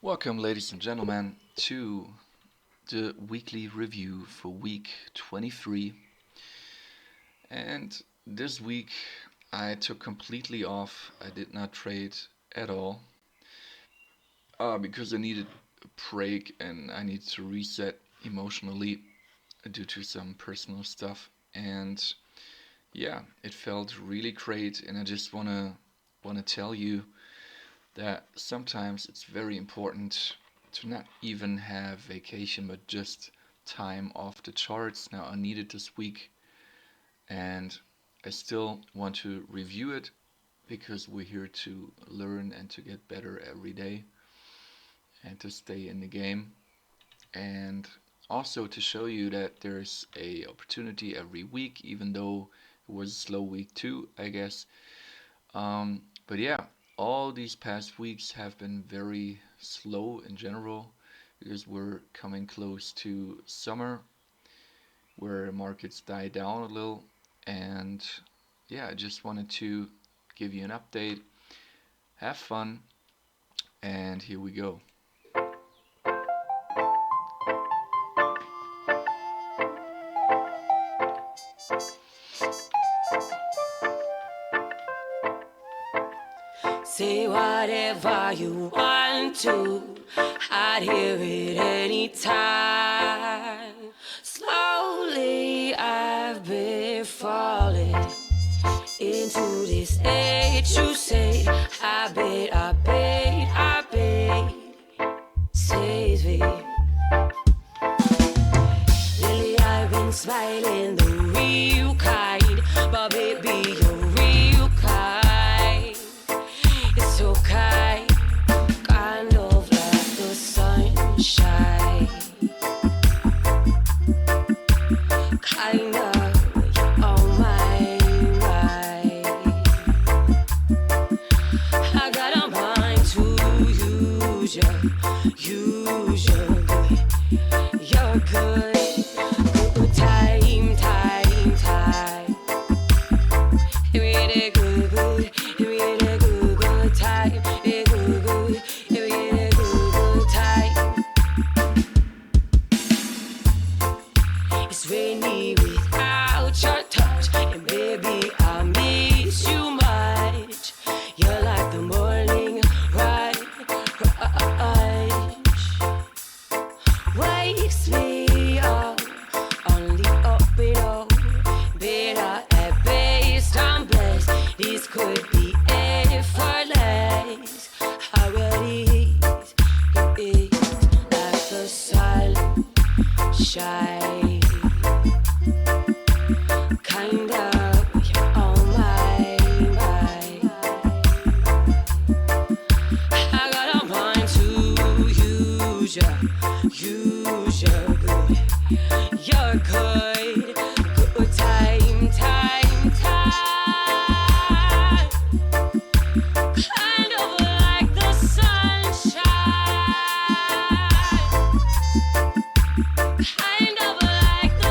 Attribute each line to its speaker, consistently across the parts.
Speaker 1: Welcome, ladies and gentlemen, to the weekly review for week 23. And this week I took completely off. I did not trade at all because I needed a break and I needed to reset emotionally due to some personal stuff. And yeah, it felt really great. And I just wanna tell you that sometimes it's very important to not even have vacation, but just time off the charts. Now, I need it this week, and I still want to review it because we're here to learn and to get better every day and to stay in the game. And also to show you that there's a opportunity every week, even though it was a slow week too, I guess. But yeah, all these past weeks have been very slow in general because we're coming close to summer where markets die down a little. And yeah, I just wanted to give you an update, have fun, and here we go.
Speaker 2: Say whatever you want to, I'd hear it anytime. Slowly I've been falling into this age. You say, I bet, save it. Lately I've been smiling the real kind, but baby you're real kind. It's so kind of like the sunshine. Kind of on my mind. I got a mind to use you, use you good. You're good. Good time. Really good, really good time. Really good time. It's rainy without your touch, and baby I miss you much. You're like the morning rush, wakes me up, only up it all. Better at base, I'm blessed. This could be effortless. How it is like the sunshine. Kind of on my mind. I got a mind to use you good. You're good. Good time. Kind of like the sunshine. Kind of like the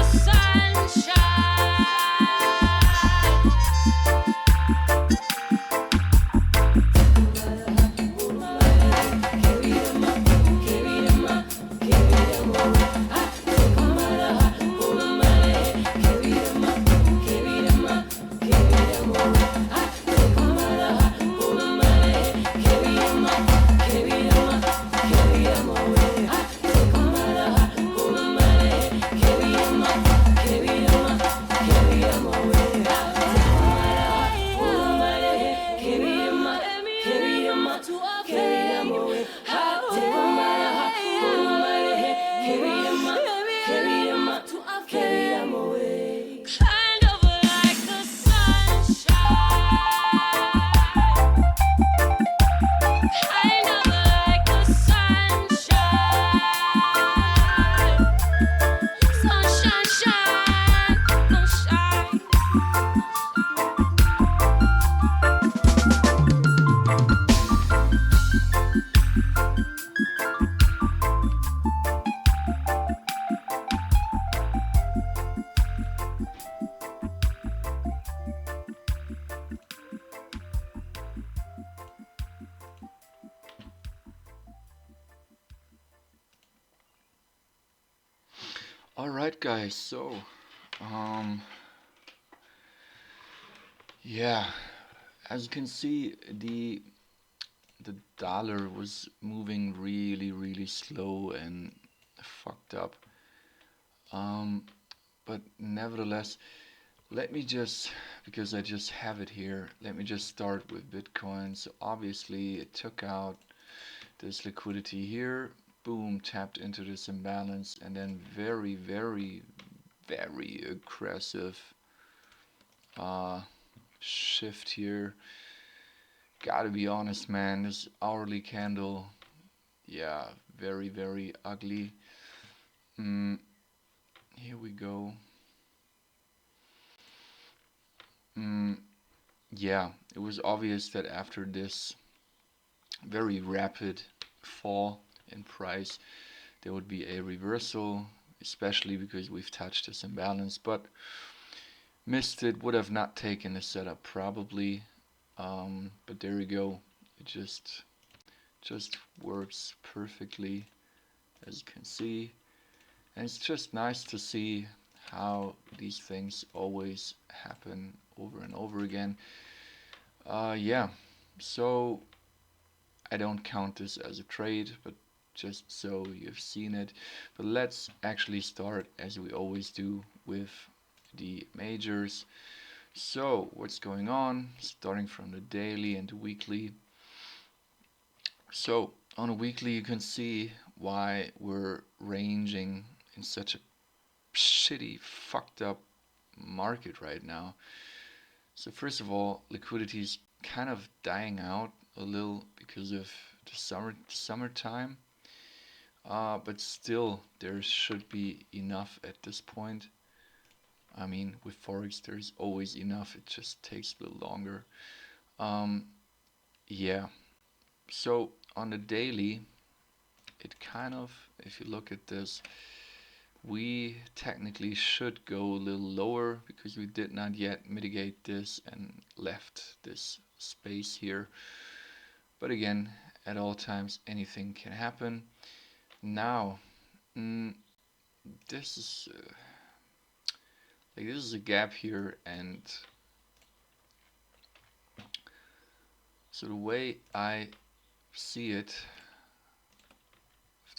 Speaker 2: Kind of like the sunshine. Kind of like the sunshine. Sunshine, sunshine.
Speaker 1: All right, guys. So, um, yeah, as you can see, the dollar was moving really, really slow and fucked up. Um, but nevertheless, let me just, because I just have it here, let me just start with Bitcoin. So obviously, it took out this liquidity here, boom, tapped into this imbalance, and then very, very, very aggressive uh, shift here. Gotta be honest, man, this hourly candle, yeah, very, very ugly. Mm, here we go. Mm, yeah, it was obvious that after this very rapid fall in price, there would be a reversal, especially because we've touched this imbalance, but missed it, would have not taken the setup probably. But there you go. It just works perfectly, as you can see. And it's just nice to see how these things always happen over and over again. Yeah, so I don't count this as a trade, but just so you've seen it. But let's actually start, as we always do, with the majors. So, what's going on? Starting from the daily and the weekly. So, on a weekly, you can see why we're ranging in such a shitty, fucked up market right now. So, first of all, liquidity is kind of dying out a little because of the summertime. But still, there should be enough at this point. I mean, with Forex, there's always enough. It just takes a little longer. Um, yeah. So on the daily, it kind of, if you look at this, we technically should go a little lower because we did not yet mitigate this and left this space here. But again, at all times, anything can happen. Now, mm, this is this is a gap here, and so the way I see it,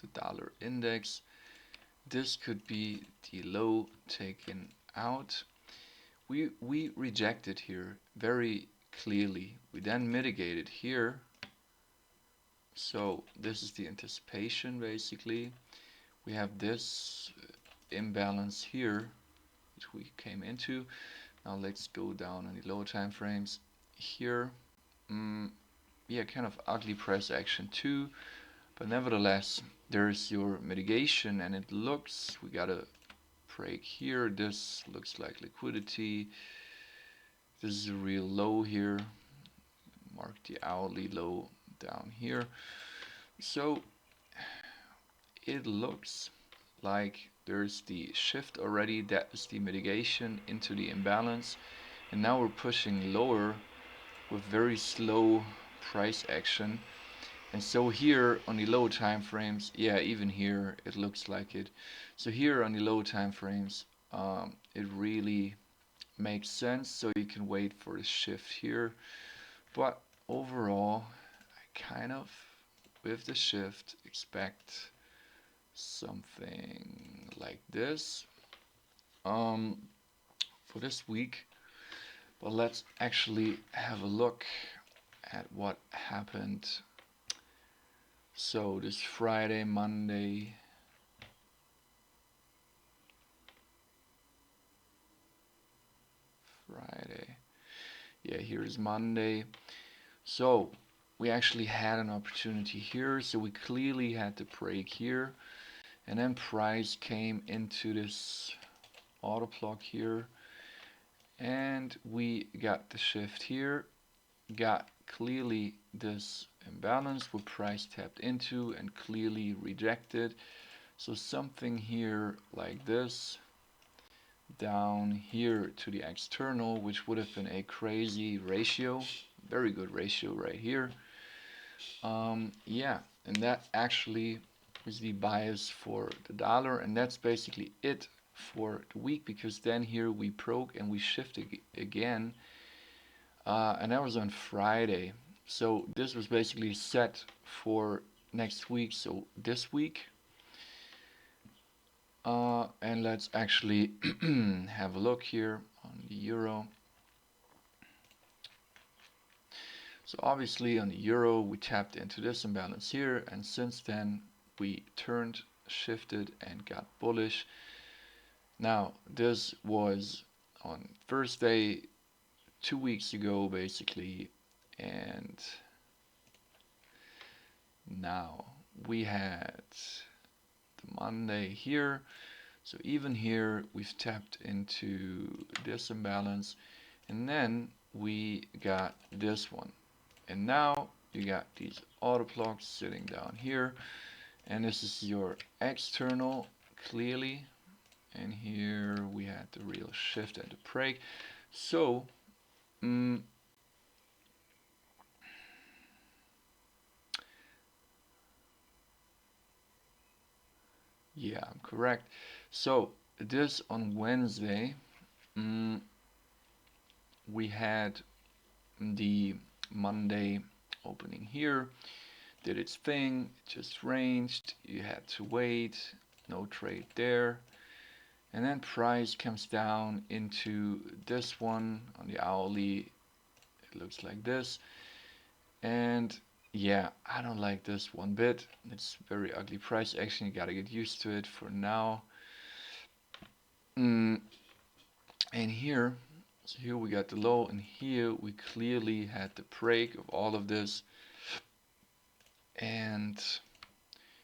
Speaker 1: the dollar index, this could be the low taken out. We rejected here very clearly. We then mitigated here. So this is the anticipation basically. We have this imbalance here which we came into. Now let's go down on the lower time frames. Here, yeah, kind of ugly price action too. But nevertheless, there's your mitigation, and it looks, we got a break here. This looks like liquidity. This is a real low here. Mark the hourly low down here. So it looks like there's the shift already. That is the mitigation into the imbalance. And now we're pushing lower with very slow price action. And so here on the low time frames, yeah, even here it looks like it. So here on the low time frames, it really makes sense. So you can wait for the shift here. But overall, I kind of, with the shift, expect something like this for this week. But let's actually have a look at what happened. So this Friday, Monday, Friday. Yeah, here's Monday. So we actually had an opportunity here. So we clearly had to break here. And then price came into this auto block here. And we got the shift here. Got clearly this imbalance where price tapped into and clearly rejected. So something here like this down here to the external, which would have been a crazy ratio, very good ratio right here. Yeah, and that actually is the bias for the dollar, and that's basically it for the week, because then here we broke and we shifted again, and that was on Friday. So this was basically set for next week, so this week. And let's actually have a look here on the euro. So obviously on the euro we tapped into this imbalance here, and since then we turned, shifted, and got bullish. Now this was on Thursday 2 weeks ago basically, and now we had the Monday here. So even here we've tapped into this imbalance, and then we got this one, and now you got these auto blocks sitting down here, and this is your external clearly, and here we had the real shift and the break. So yeah, I'm correct. So this on Wednesday, we had the Monday opening here, did its thing, just ranged, you had to wait, no trade there, and then price comes down into this one on the hourly. It looks like this, and yeah, I don't like this one bit. It's very ugly price action. You gotta get used to it for now. And here, so here we got the low, and here we clearly had the break of all of this, and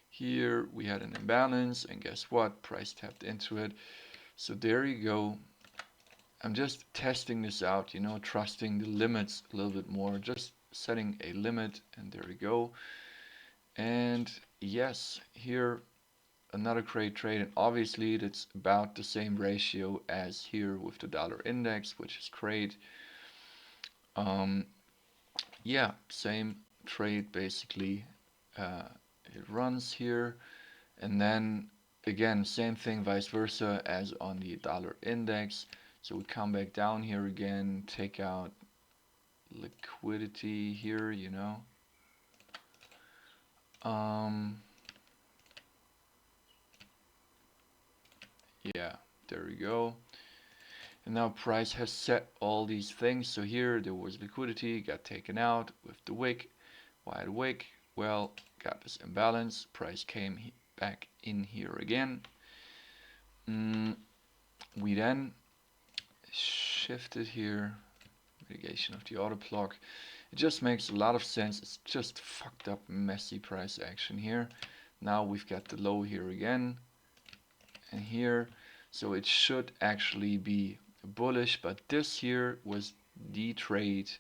Speaker 1: here we had an imbalance, and guess what, price tapped into it. So there you go. I'm just testing this out, you know, trusting the limits a little bit more, just setting a limit, and there we go. And yes, here another great trade, and obviously it's about the same ratio as here with the dollar index, which is great. Yeah, same trade basically. It runs here, and then again same thing vice versa as on the dollar index. So we come back down here again, take out liquidity here, you know. Yeah, there we go. And now price has set all these things. So here there was liquidity, got taken out with the wick. Why the wick? Well, got this imbalance. Price came back in here again. We then shifted here, mitigation of the auto block. It just makes a lot of sense. It's just fucked up, messy price action here. Now we've got the low here again, and here. So it should actually be bullish, but this here was the trade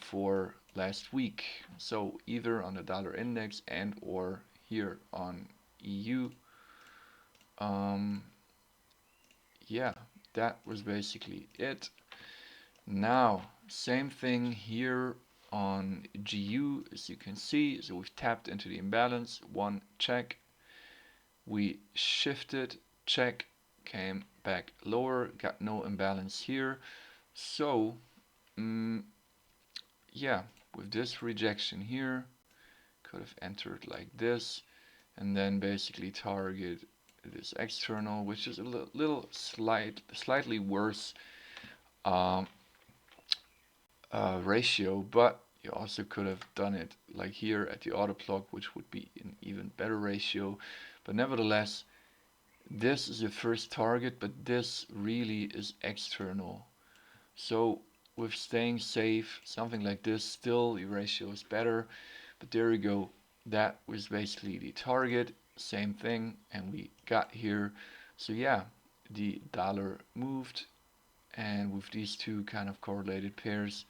Speaker 1: for last week. So either on the dollar index and or here on EU. Yeah, that was basically it. Now, same thing here on GU, as you can see. So we've tapped into the imbalance, one check. We shifted, check, came back lower, got no imbalance here. So, yeah, with this rejection here, could have entered like this, and then basically target this external, which is a slightly worse ratio, but you also could have done it like here at the auto block, which would be an even better ratio. But nevertheless, this is the first target, but this really is external. So with staying safe, something like this, still your ratio is better. But there you go. That was basically the target. Same thing, and we got here. So yeah, the dollar moved, and with these two kind of correlated pairs,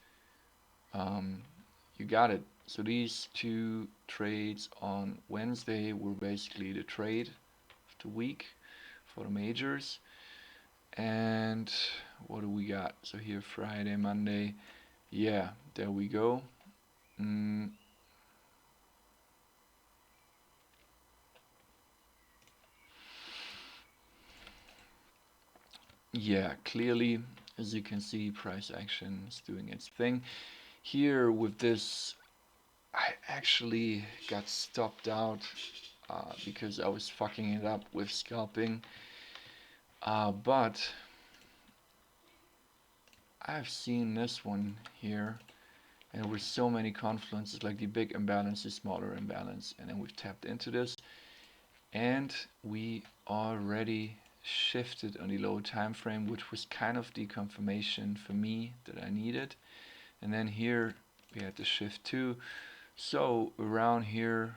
Speaker 1: you got it. So these two trades on Wednesday were basically the trade of the week for the majors. And what do we got? So here Friday, Monday. Yeah, there we go. yeah, clearly, as you can see, price action is doing its thing. Here with this, I actually got stopped out because I was fucking it up with scalping. But I've seen this one here, and with so many confluences, like the big imbalance, the smaller imbalance, and then we've tapped into this, and we already shifted on the low time frame, which was kind of the confirmation for me that I needed. And then here we had the shift too. So around here,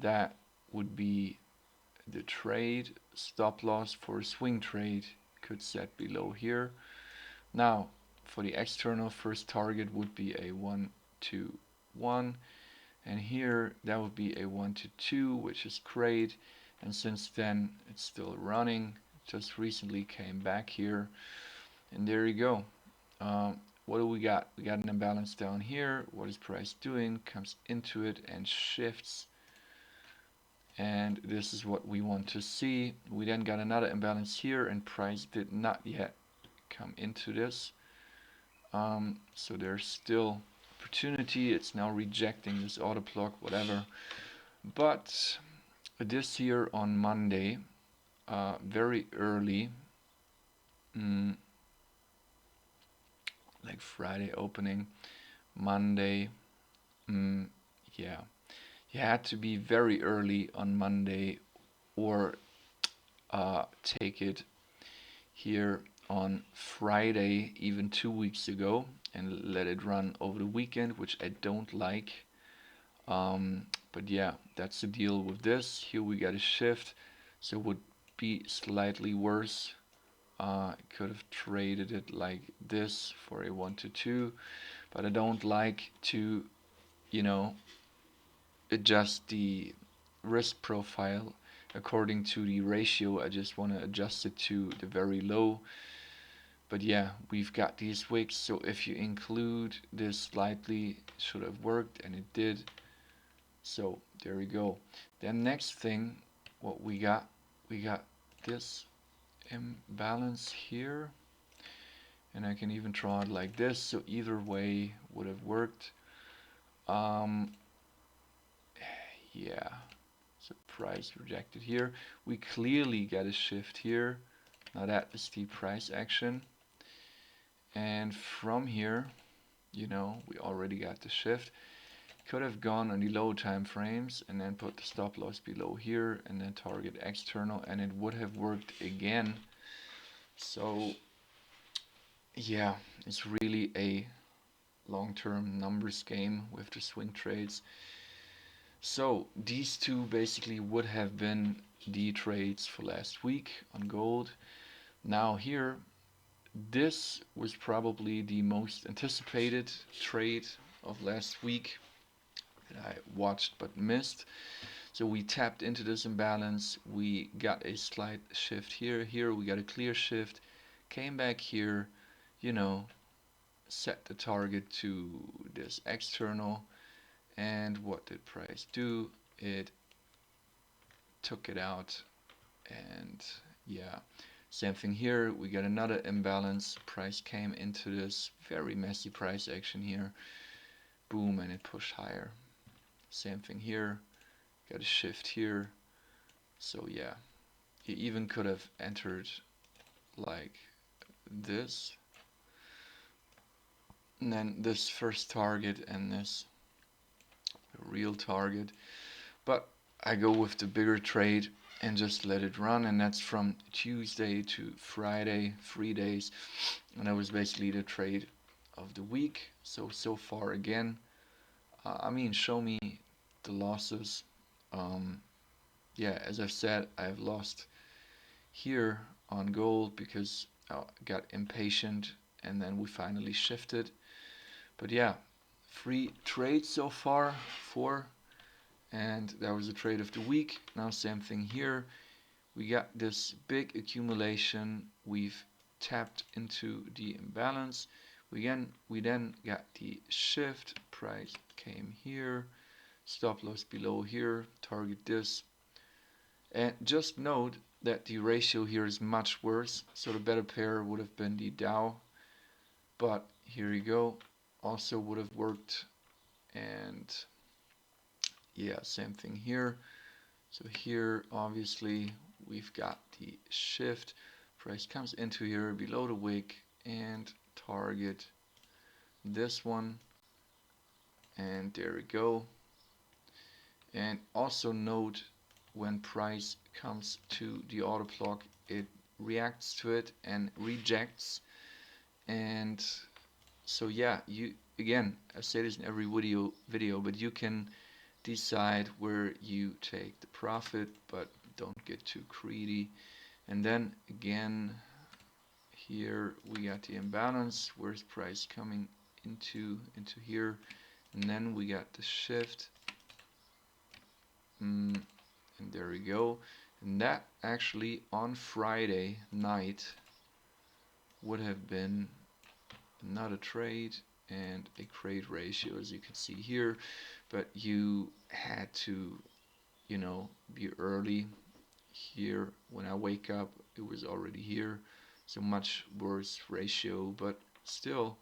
Speaker 1: that would be the trade. Stop loss for a swing trade could set below here. Now for the external, first target would be a 1 2 1, and here that would be a 1 to 2, which is great. And since then it's still running, just recently came back here, and there you go. What do we got? We got an imbalance down here. What is price doing? Comes into it and shifts, and this is what we want to see. We then got another imbalance here, and price did not yet come into this, so there's still opportunity. It's now rejecting this auto block, whatever. But this here on Monday, very early, mm, like Friday opening, Monday, yeah, you had to be very early on Monday, or take it here on Friday, even 2 weeks ago, and let it run over the weekend, which I don't like. But yeah, that's the deal with this. Here we got a shift, so it would be slightly worse. Could have traded it like this for a 1 to 2, but I don't like to, you know, adjust the risk profile according to the ratio. I just want to adjust it to the very low. But yeah, we've got these wicks, so if you include this slightly, it should have worked, and it did. So there we go. Then next thing, what we got this imbalance here, and I can even draw it like this, so either way would have worked. Yeah, so price rejected here. We clearly get a shift here. Now that is the price action, and from here, we already got the shift. Could have gone on the low time frames and then put the stop loss below here and then target external, and it would have worked again. So yeah, it's really a long-term numbers game with the swing trades. So these two basically would have been the trades for last week on gold. Now here, this was probably the most anticipated trade of last week that I watched but missed. So we tapped into this imbalance, we got a slight shift here, we got a clear shift, came back here, set the target to this external, and what did price do? It took it out, and yeah, same thing here, we got another imbalance, price came into this very messy price action here, boom, and it pushed higher. Same thing here, got a shift here. So yeah, he even could have entered like this, and then this first target and this real target. But I go with the bigger trade and just let it run, and that's from Tuesday to Friday, 3 days, and that was basically the trade of the week. So far again, show me the losses. Yeah, as I've said, I've lost here on gold because I got impatient and then we finally shifted. But yeah, 3 trades so far, 4, and that was the trade of the week. Now same thing here, we got this big accumulation, we've tapped into the imbalance, we then got the shift, price came here, stop loss below here, target this, and just note that the ratio here is much worse. So the better pair would have been the Dow, but here you go, also would have worked. And yeah, same thing here. So here obviously we've got the shift, price comes into here below the wick and target this one, and there we go. And also note, when price comes to the auto clock, it reacts to it and rejects. And so yeah, you, again, I say this in every video, but you can decide where you take the profit, but don't get too greedy. And then again, here we got the imbalance. Where's price coming into here? And then we got the shift. And there we go. And that actually on Friday night would have been another trade and a trade ratio, as you can see here. But you had to, you know, be early. Here when I wake up it was already here, so much worse ratio, but still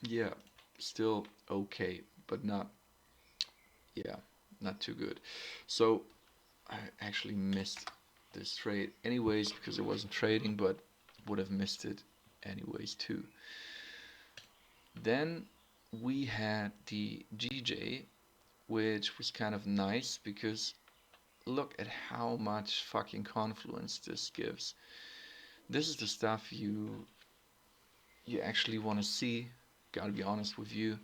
Speaker 1: yeah, still okay, but not, yeah, not too good. So I actually missed this trade anyways because I wasn't trading, but would have missed it anyways too. Then we had the GJ, which was kind of nice because look at how much fucking confluence this gives. This is the stuff you actually want to see. Gotta be honest with you.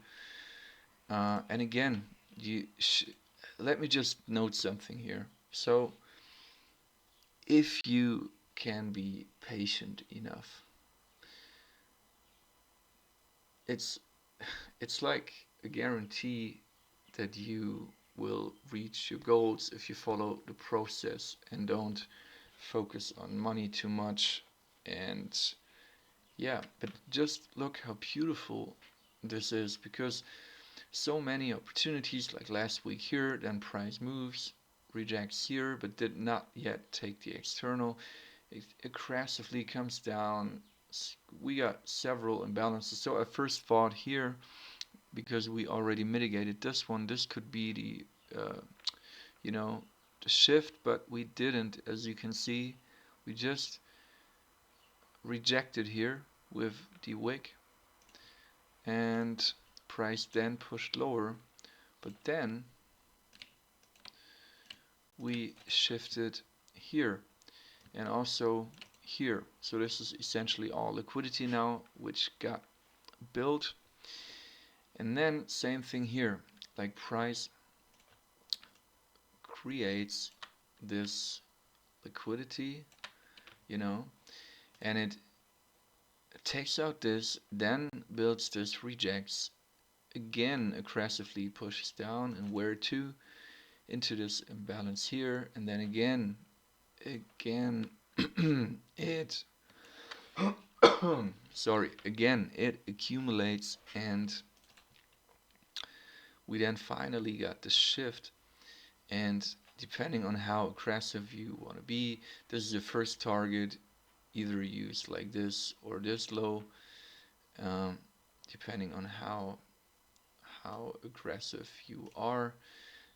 Speaker 1: And again, let me just note something here. So if you can be patient enough, it's like a guarantee that you will reach your goals if you follow the process and don't focus on money too much. And yeah, but just look how beautiful this is, because so many opportunities, like last week here, then price moves, rejects here, but did not yet take the external. It aggressively comes down. We got several imbalances. So I first thought here, because we already mitigated this one, this could be the, you know, the shift, but we didn't. As you can see, we just rejected here with the wick, and price then pushed lower, but then we shifted here and also here. So this is essentially all liquidity now, which got built. And then same thing here, like price creates this liquidity, you know, and it takes out this, then builds this, rejects, again aggressively pushes down, and where to? Into this imbalance here, and then again it sorry, again it accumulates, and we then finally got the shift. And depending on how aggressive you want to be, this is the first target, either use like this or this low, um, depending on how aggressive you are.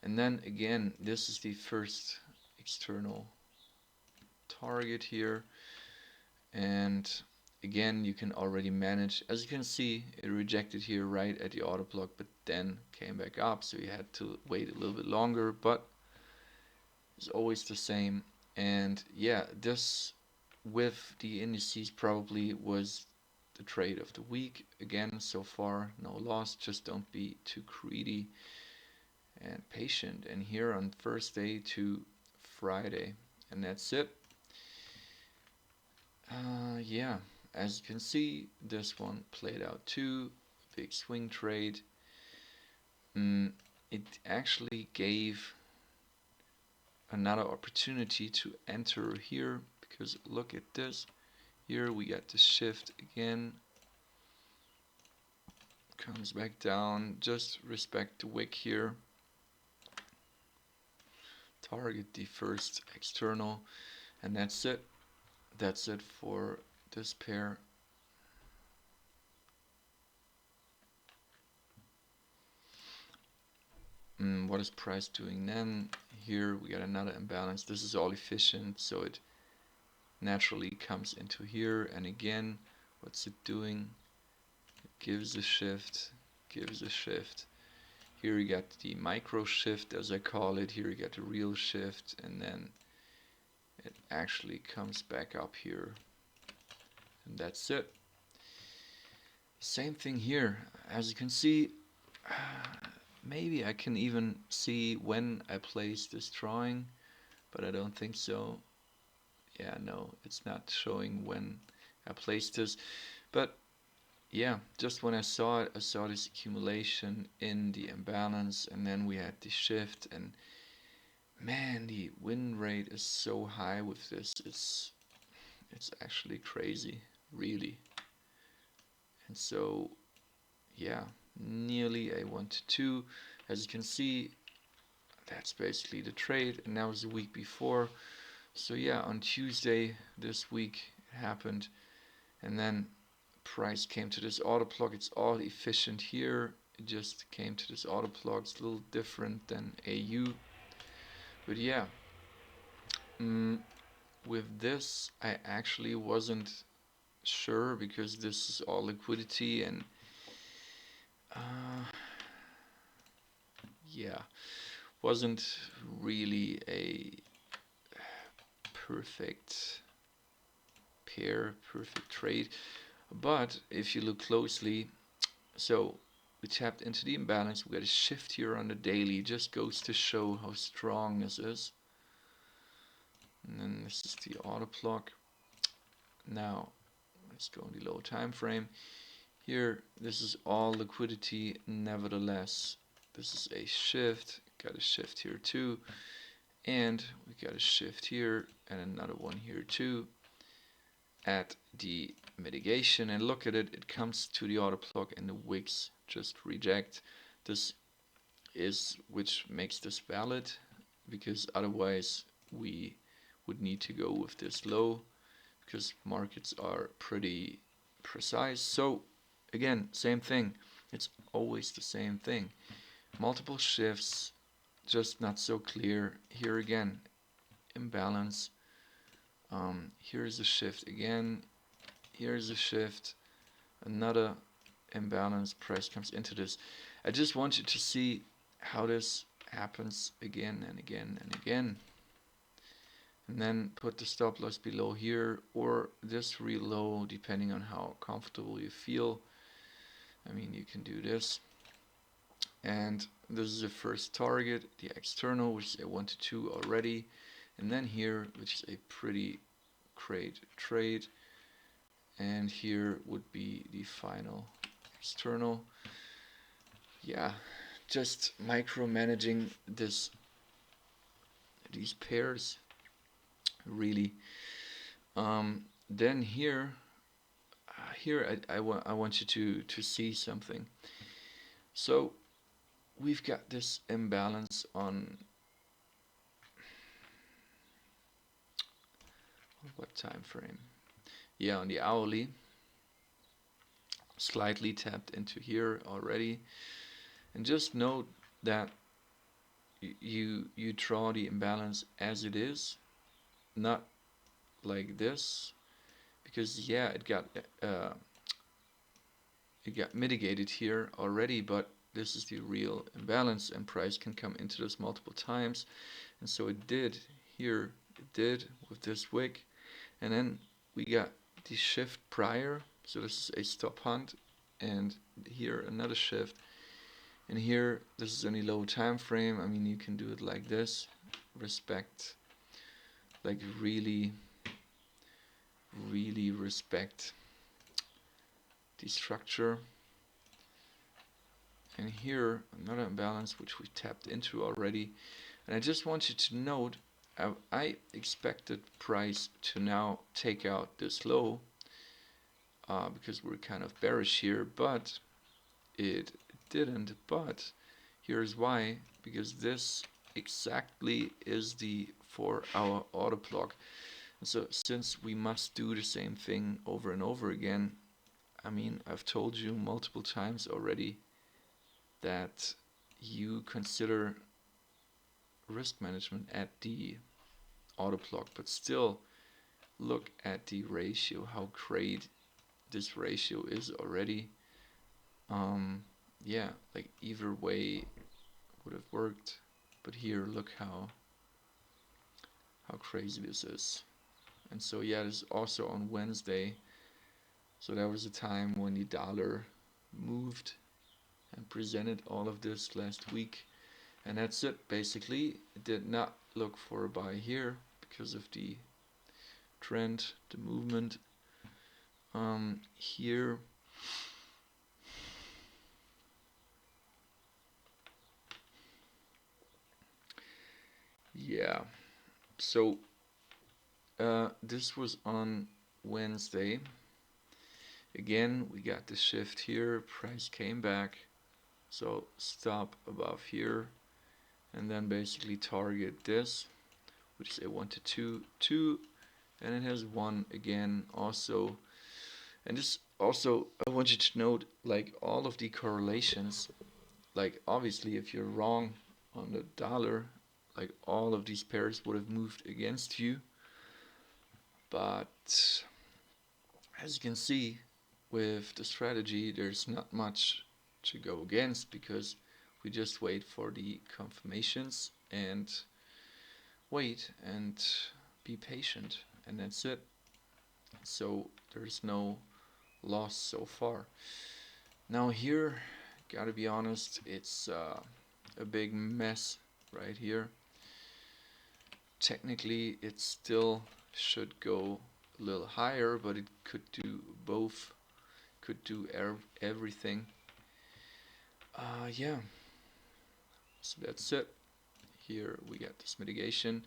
Speaker 1: And then again, this is the first external target here, and again you can already manage. As you can see, it rejected here right at the auto block, but then came back up, so you had to wait a little bit longer, but it's always the same. And yeah, this with the indices probably was the trade of the week. Again, so far no loss, just don't be too greedy and patient. And here on Thursday to Friday, and that's it. Yeah, as you can see, this one played out too. Big swing trade. It actually gave another opportunity to enter here, because look at this. Here we got the shift again. Comes back down. Just respect the wick here. target the first external, and that's it. That's it for this pair. What is price doing then? Here we got another imbalance. This is all efficient, so it naturally comes into here, and again, what's it doing? It gives a shift, gives a shift. Here you got the micro shift, as I call it. Here you got the real shift, and then it actually comes back up here, and that's it. Same thing here. As you can see, maybe I can even see when I place this drawing, but I don't think so. Yeah, no, it's not showing when I placed this, but yeah, just when I saw it, I saw this accumulation in the imbalance, and then we had the shift, and man, the win rate is so high with this. It's actually crazy, really. And so, yeah, nearly a 1 to 2. As you can see, that's basically the trade, and that was the week before. So yeah, on Tuesday this week it happened, and then price came to this auto plug. It's all efficient here. It just came to this auto plug. It's a little different than AU, but yeah, with this I actually wasn't sure, because this is all liquidity, and yeah, wasn't really a perfect pair, perfect trade. But if you look closely, so we tapped into the imbalance, we got a shift here on the daily, just goes to show how strong this is. And then this is the auto plug. Now let's go in the low time frame. Here, this is all liquidity. Nevertheless, this is a shift. Got a shift here too, and we got a shift here and another one here too at the mitigation. And look at it, it comes to the auto plug and the wicks just reject. This is which makes this valid, because otherwise we would need to go with this low, because markets are pretty precise. So again, same thing, it's always the same thing. Multiple shifts, just not so clear. Here again, imbalance. Here's a shift again. Here's a shift. Another imbalance. Price comes into this. I just want you to see how this happens again and again and again. And then put the stop loss below here, or this real low, depending on how comfortable you feel. I mean, you can do this. And this is the first target, the external, which is a 1 to 2 already. And then here, which is a pretty great trade. And here would be the final external. Yeah, just micromanaging these pairs, really. Then here I want you to see something. So we've got this imbalance on what time frame? Yeah, on the hourly. Slightly tapped into here already. And just note that you draw the imbalance as it is, not like this, because yeah, it got mitigated here already, but this is the real imbalance, and price can come into this multiple times. And so it did here, it did with this wick, and then we got the shift prior, so this is a stop hunt, and here another shift, and here this is only low time frame. I mean, you can do it like this, respect, like really respect the structure. And here another imbalance which we tapped into already, and I just want you to note I expected price to now take out this low, because we're kind of bearish here, but it didn't. But here's why: because this exactly is the 4-hour order block. So since we must do the same thing over and over again, I mean, I've told you multiple times already that you consider risk management at the auto block, but still look at the ratio, how great this ratio is already. Yeah, like either way would have worked, but here look how crazy this is. And so yeah, this is also on Wednesday. So that was a time when the dollar moved and presented all of this last week. And that's it basically. It did not look for a buy here because of the trend, the movement. Here, yeah. So this was on Wednesday. Again, we got the shift here. Price came back. So stop above here, and then basically target this, which is a 1 to 2, 2, and it has 1 again also. And this also, I want you to note, like all of the correlations, like obviously if you're wrong on the dollar, like all of these pairs would have moved against you. But as you can see, with the strategy, there's not much to go against because we just wait for the confirmations and wait and be patient, and that's it. So there's no loss so far. Now here, gotta be honest, it's a big mess right here. Technically, it still should go a little higher, but it could do both, could do everything. Yeah, so that's it. Here we got this mitigation,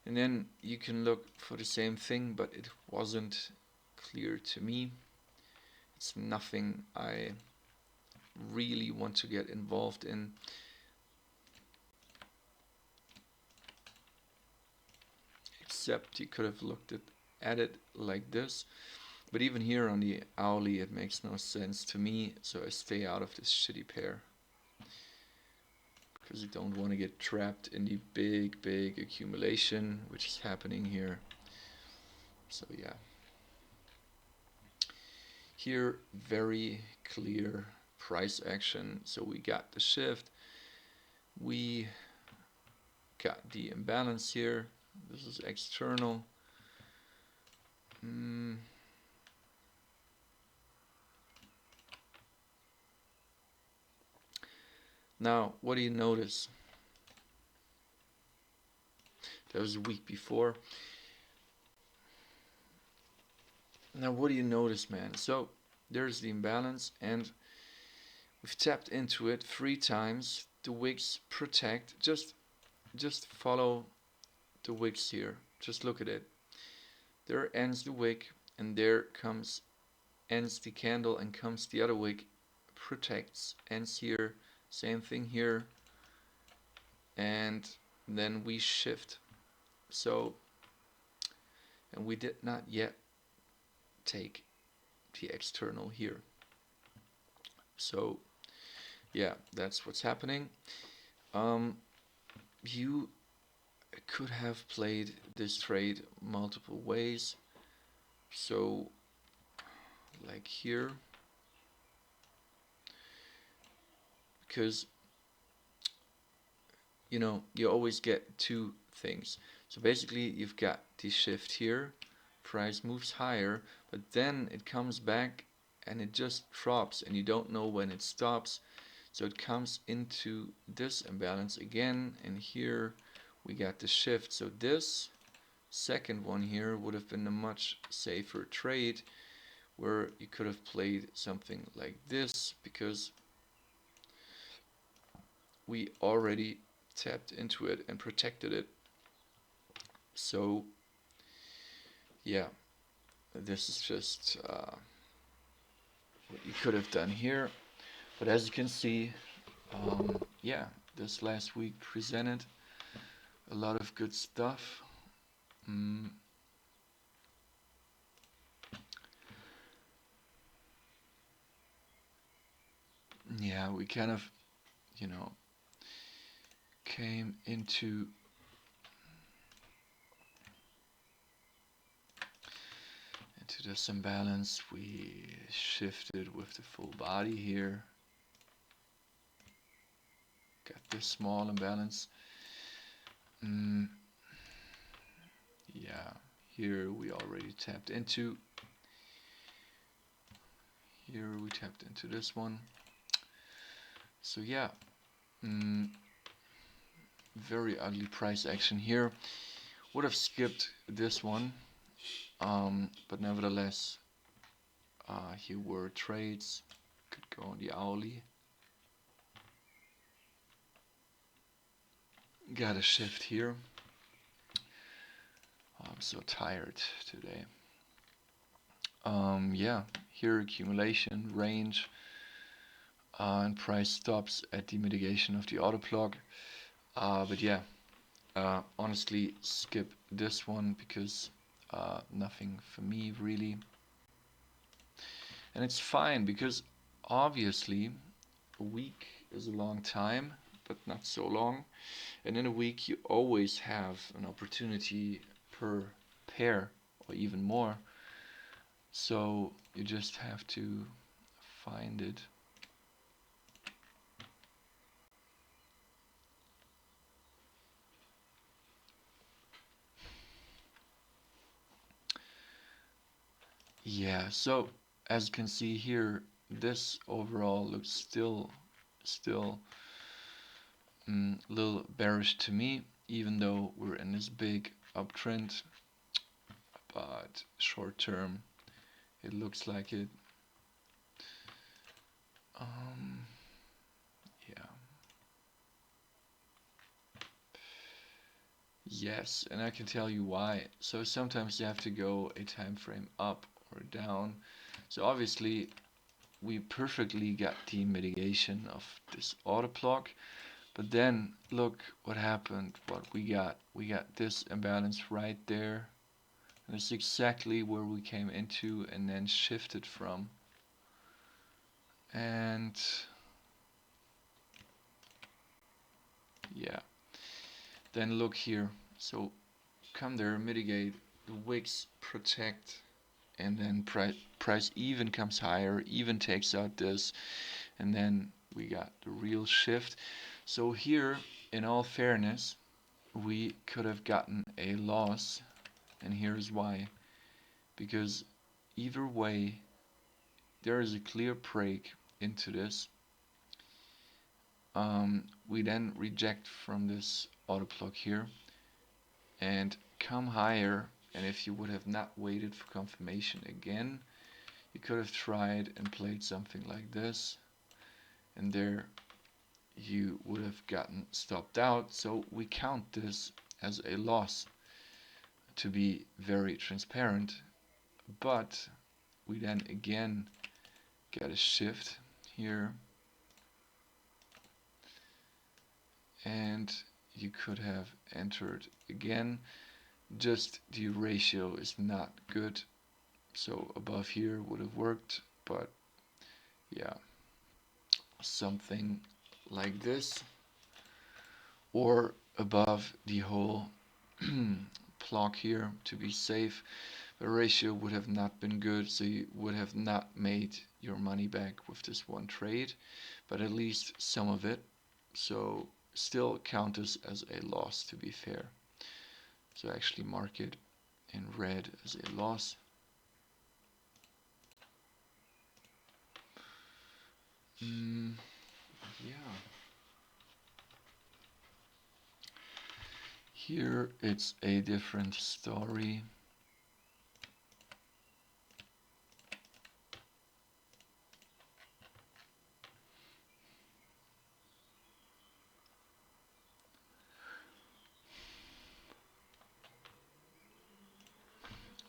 Speaker 1: and then you can look for the same thing, but it wasn't clear to me. It's nothing I really want to get involved in. Except you could have looked at it like this. But even here on the hourly, it makes no sense to me, so I stay out of this shitty pair. Because you don't want to get trapped in the big accumulation, which is happening here. So yeah. Here, very clear price action. So we got the shift. We got the imbalance here. This is external. Now, what do you notice? That was a week before. Now, what do you notice, man? So, there's the imbalance, and we've tapped into it 3 times. The wicks protect. Just follow the wicks here. Just look at it. There ends the wick, and there ends the candle, and comes the other wick. Protects, ends here. Same thing here. And then we shift. So, and we did not yet take the external here. So yeah, that's what's happening. You could have played this trade multiple ways. So like here, because you know you always get 2 things. So basically you've got the shift here, price moves higher, but then it comes back and it just drops, and you don't know when it stops. So it comes into this imbalance again, and here we got the shift. So this second one here would have been a much safer trade, where you could have played something like this, because we already tapped into it and protected it. So yeah, this is just what you could have done here. But as you can see, yeah, this last week presented a lot of good stuff. Mm. Yeah, we kind of, you know, came into this imbalance. We shifted with the full body here. Got this small imbalance. Yeah, here we already tapped into. Here we tapped into this one. So yeah, very ugly price action here. Would have skipped this one, but nevertheless, here were trades. Could go on the hourly. Got a shift here. I'm so tired today. Yeah, here accumulation, range, and price stops at the mitigation of the auto clock. But yeah, honestly, skip this one because nothing for me really. And it's fine because obviously a week is a long time, but not so long. And in a week, you always have an opportunity per pair or even more. So you just have to find it. Yeah, so as you can see here, this overall looks still a little bearish to me, even though we're in this big uptrend. But short term, it looks like it. Yeah. Yes, and I can tell you why. So sometimes you have to go a time frame up or down. So obviously we perfectly got the mitigation of this auto clock, but then look what happened, what we got. We got this imbalance right there. And it's exactly where we came into and then shifted from. And yeah, then look here. So come there, mitigate, the wicks protect, and then price even comes higher, even takes out this, and then we got the real shift. So here, in all fairness, we could have gotten a loss, and here's why. Because either way, there is a clear break into this. We then reject from this auto block here and come higher, and if you would have not waited for confirmation again, you could have tried and played something like this, and there you would have gotten stopped out. So we count this as a loss, to be very transparent, but we then again get a shift here, and you could have entered again, just the ratio is not good. So above here would have worked, but yeah, something like this, or above the whole block here to be safe. The ratio would have not been good, so you would have not made your money back with this one trade, but at least some of it. So still count this as a loss, to be fair. So actually mark it in red as a loss. Yeah. Here it's a different story.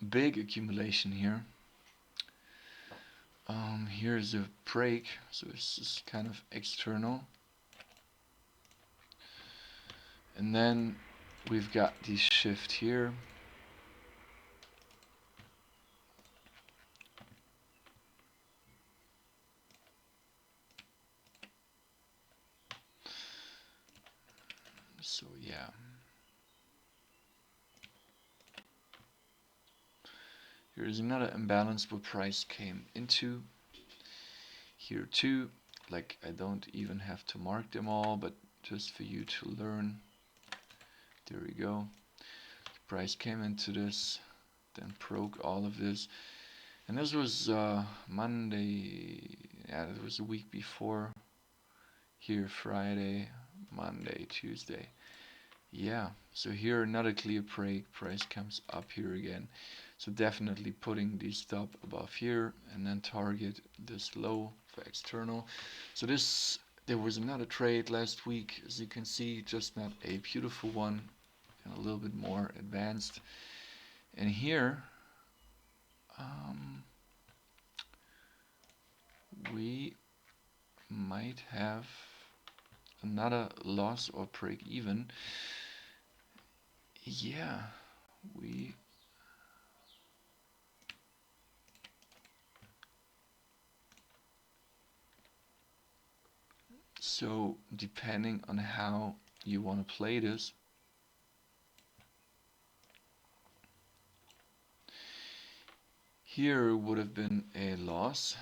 Speaker 1: Big accumulation here. Here's a break, so this is kind of external. And then we've got the shift here. So yeah, here's another imbalance where price came into. Here too, like I don't even have to mark them all, but just for you to learn. There we go. The price came into this, then broke all of this, and this was Monday. Yeah, it was a week before. Here Friday, Monday, Tuesday. Yeah, so here another clear break, price comes up here again. So definitely putting the stop above here and then target this low for external. So this, there was another trade last week, as you can see, just not a beautiful one and a little bit more advanced. And here we might have another loss or break even. Yeah, we so depending on how you want to play this, here would have been a loss.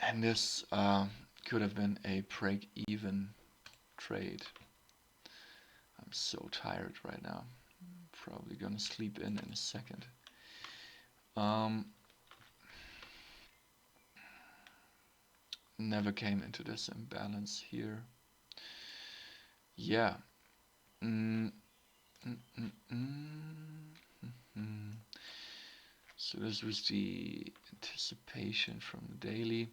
Speaker 1: And this could have been a break-even trade. I'm so tired right now. Probably gonna sleep in a second. Never came into this imbalance here. Yeah. Mm, mm, mm, mm. So this was the anticipation from the daily.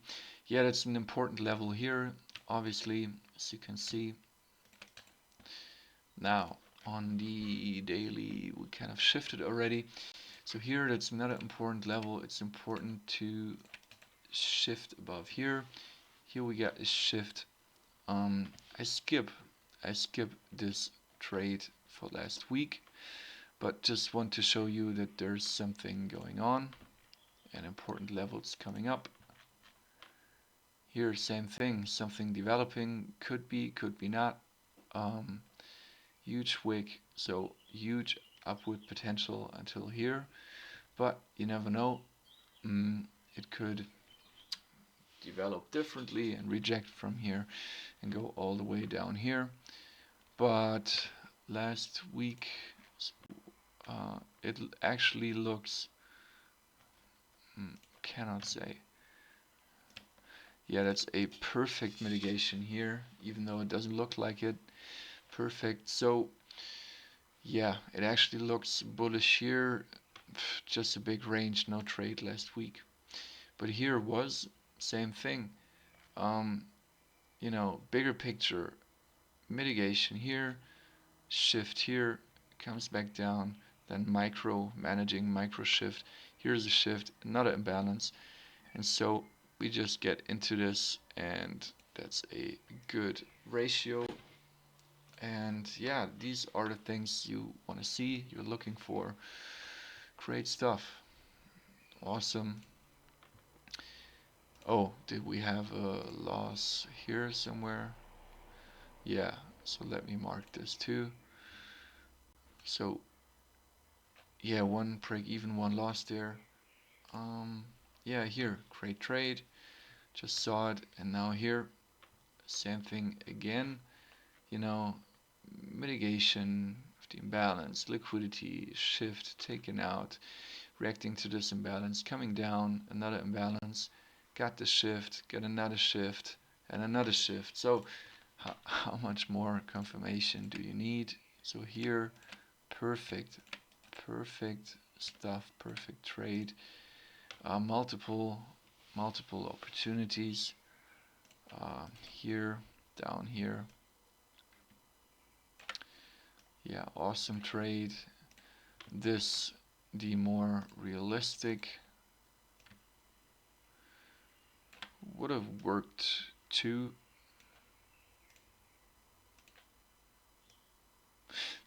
Speaker 1: Yeah, that's an important level here, obviously, as you can see. Now, on the daily, we kind of shifted already. So here, that's another important level. It's important to shift above here. Here we got a shift. I skip this trade for last week, but just want to show you that there's something going on. An important levels coming up. Here, same thing, something developing, could be not. Huge wick, so huge upward potential until here, but you never know. It could develop differently and reject from here and go all the way down here. But last week, it actually looks, cannot say. Yeah, that's a perfect mitigation here, even though it doesn't look like it. Perfect. So yeah, it actually looks bullish here. Just a big range, no trade last week. But here was same thing. You know, bigger picture, mitigation here, shift here, comes back down, then micro, managing micro shift. Here's a shift, another imbalance. And so we just get into this, and that's a good ratio. And yeah, these are the things you want to see, you're looking for. Great stuff. Awesome. Oh, did we have a loss here somewhere? Yeah, so let me mark this too. So yeah, one break even, one loss there. Yeah, here, great trade. Just saw it, and now here, same thing again. You know, mitigation of the imbalance, liquidity, shift taken out, reacting to this imbalance, coming down, another imbalance, got the shift, got another shift, and another shift. So how much more confirmation do you need? So here, perfect stuff, perfect trade, multiple opportunities, here, down here, Yeah, awesome trade. This, the more realistic, would have worked too.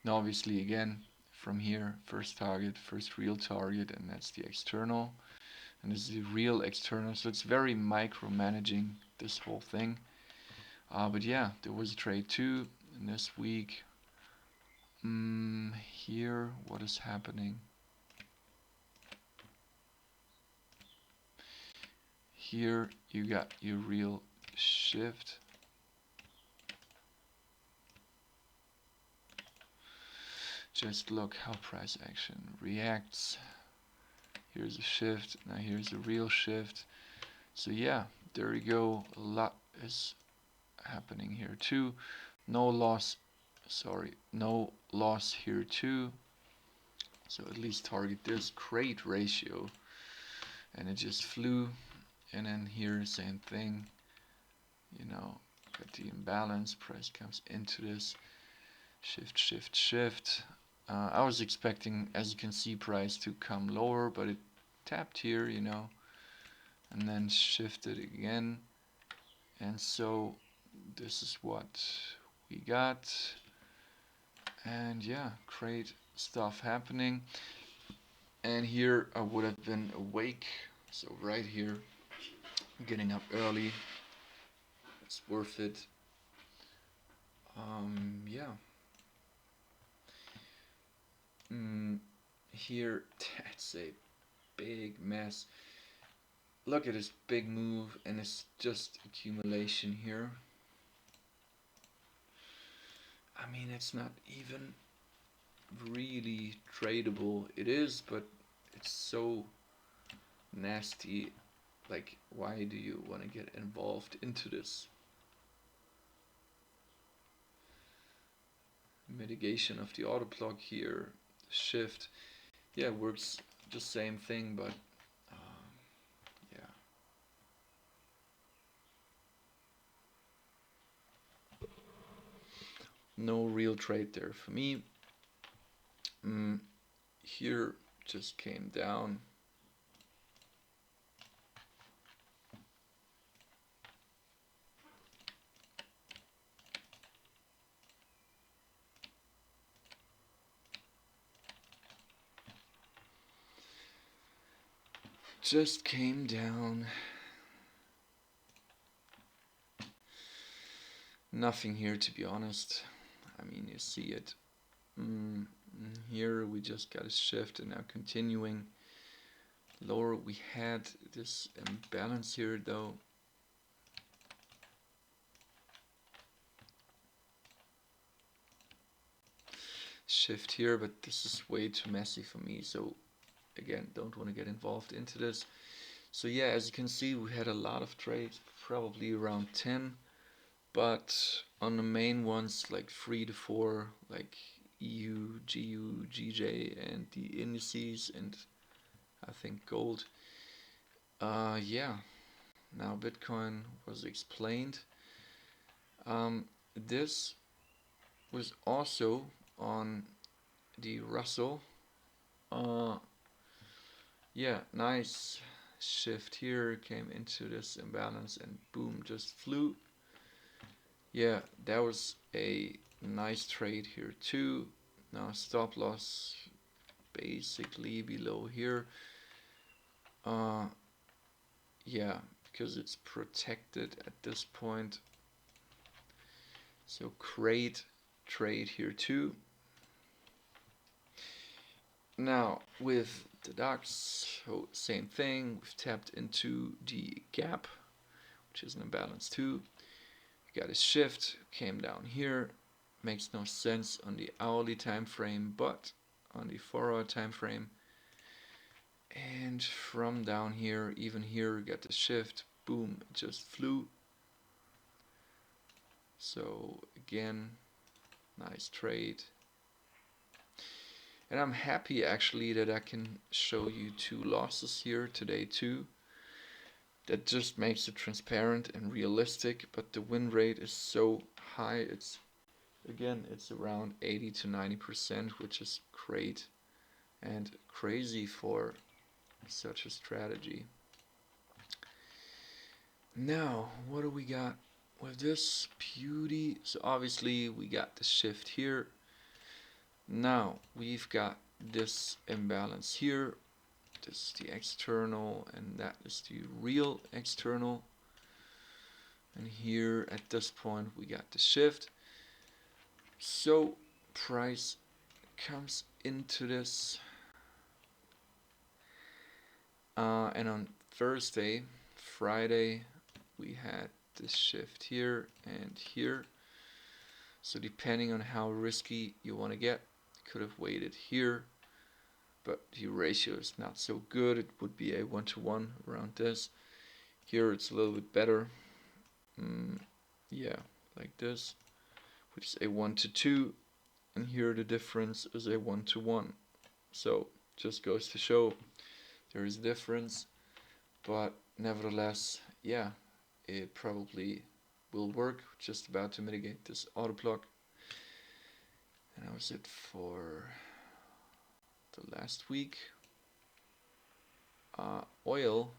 Speaker 1: Now obviously again, from here, first target, first real target, and that's the external. And this is the real external, so it's very micromanaging this whole thing. But yeah, there was a trade too in this week. Here, what is happening? Here you got your real shift. Just look how price action reacts. Here's a shift, now here's a real shift. So yeah, there you go. A lot is happening here too. No loss, no loss here too. So at least target this great ratio. And it just flew. And then here, same thing. You know, got the imbalance. Price comes into this. Shift, shift, shift. I was expecting, as you can see, price to come lower, but it tapped here, you know, and then shifted again. And so this is what we got. And yeah, great stuff happening. And here I would have been awake. So right here, getting up early. It's worth it. Yeah. Here, that's a big mess. Look at this big move, and it's just accumulation here. I mean, it's not even really tradable. It is, but it's so nasty. Like, why do you want to get involved into this? Mitigation of the auto block here, shift. Yeah, works the same thing, but yeah. No real trade there for me. Here just came down. Just came down. Nothing here, to be honest. I mean, you see it. Here we just got a shift and now continuing lower. We had this imbalance here though. Shift here, but this is way too messy for me, so again, don't want to get involved into this. So yeah, as you can see, we had a lot of trades, probably around 10, but on the main ones like 3 to 4, like EU, GU, GJ, and the indices, and I think gold. Yeah, now Bitcoin was explained. This was also on the Russell. Yeah, nice shift here, came into this imbalance and boom, just flew. Yeah, that was a nice trade here too. Now stop loss basically below here. Yeah, because it's protected at this point. So great trade here too. Now with the DAX, so same thing. We've tapped into the gap, which is an imbalance too. We got a shift, came down here. Makes no sense on the hourly time frame, but on the 4-hour time frame. And from down here, even here, we got the shift. Boom, it just flew. So again, nice trade. And I'm happy actually that I can show you 2 losses here today too. That just makes it transparent and realistic, but the win rate is so high, it's Again, it's around 80 to 90%, which is great and crazy for such a strategy. Now, what do we got with this beauty? So obviously we got the shift here. Now we've got this imbalance here. This is the external and that is the real external. And here at this point we got the shift. So price comes into this. And on Thursday, Friday, we had this shift here and here. So depending on how risky you want to get, you could have waited here, but the ratio is not so good. It would be a 1-to-1 around this. Here it's a little bit better. Yeah, like this, which is a 1-to-2, and here the difference is a 1-to-1. So just goes to show there is a difference, but nevertheless, yeah, it probably will work. Just about to mitigate this auto block. And that was it for the last week. Oil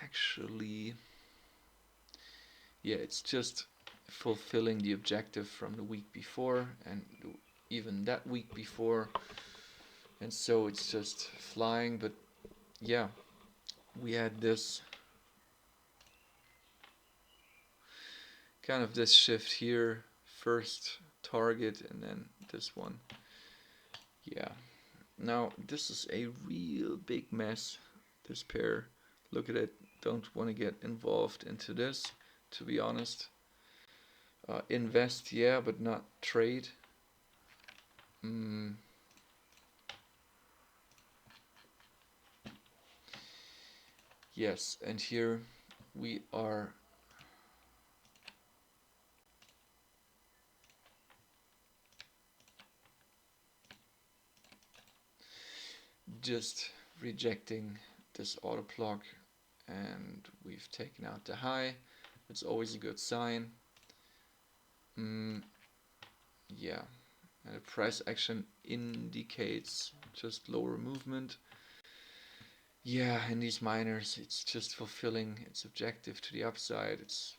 Speaker 1: actually, yeah, it's just fulfilling the objective from the week before and even that week before, and so it's just flying. But yeah, we had this kind of this shift here, first target and then this one. Yeah, now this is a real big mess, this pair. Look at it. Don't want to get involved into this, to be honest. Invest, yeah, but not trade. Yes, and here we are just rejecting this auto block, and we've taken out the high. It's always a good sign. Yeah, and the price action indicates just lower movement. Yeah, in these miners, it's just fulfilling its objective to the upside. It's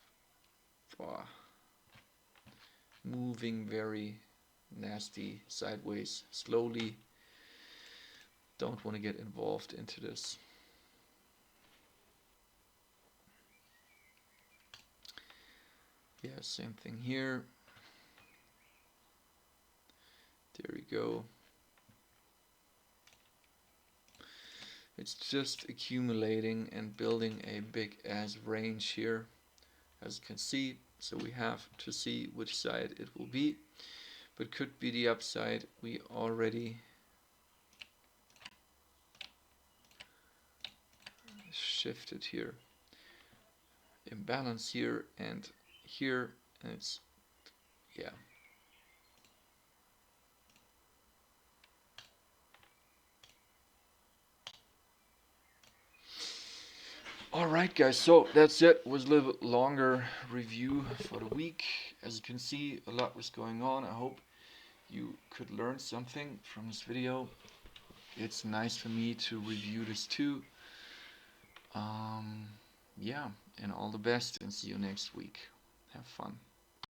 Speaker 1: moving very nasty sideways, slowly. Don't want to get involved into this. Yeah, same thing here. There we go. It's just accumulating and building a big ass range here, as you can see. So we have to see which side it will be, but could be the upside. We already shifted here. Imbalance here and here, and it's, yeah. Alright guys, so that's it. Was a little bit longer review for the week. As you can see, a lot was going on. I hope you could learn something from this video. It's nice for me to review this too. Yeah, and all the best, and see you next week. Have fun.